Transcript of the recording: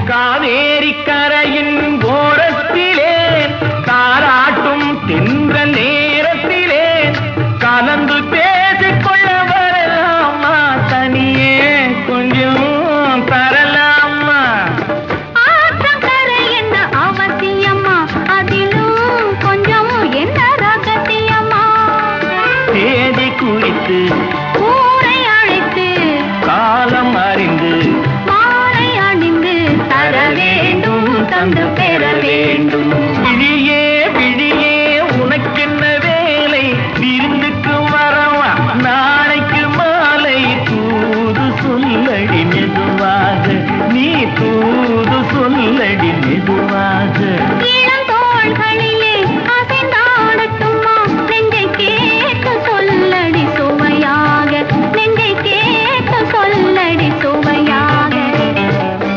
காவேரி கரையின் ஓரத்திலே தாராட்டும் தின்ற நேரத்திலே கலந்து பேசிக்கொள்ள வரலாமா தனியே கொஞ்சம் தரலாமா ஆற்றங்கரை என்ன அவசியமா அதிலும் கொஞ்சம் என்ன ரகசியமா தேதி குறித்து ஊரை அழைத்து காலம் அறிந்து மாலை அணிந்து தர வேண்டும் தந்து பெற வேண்டும்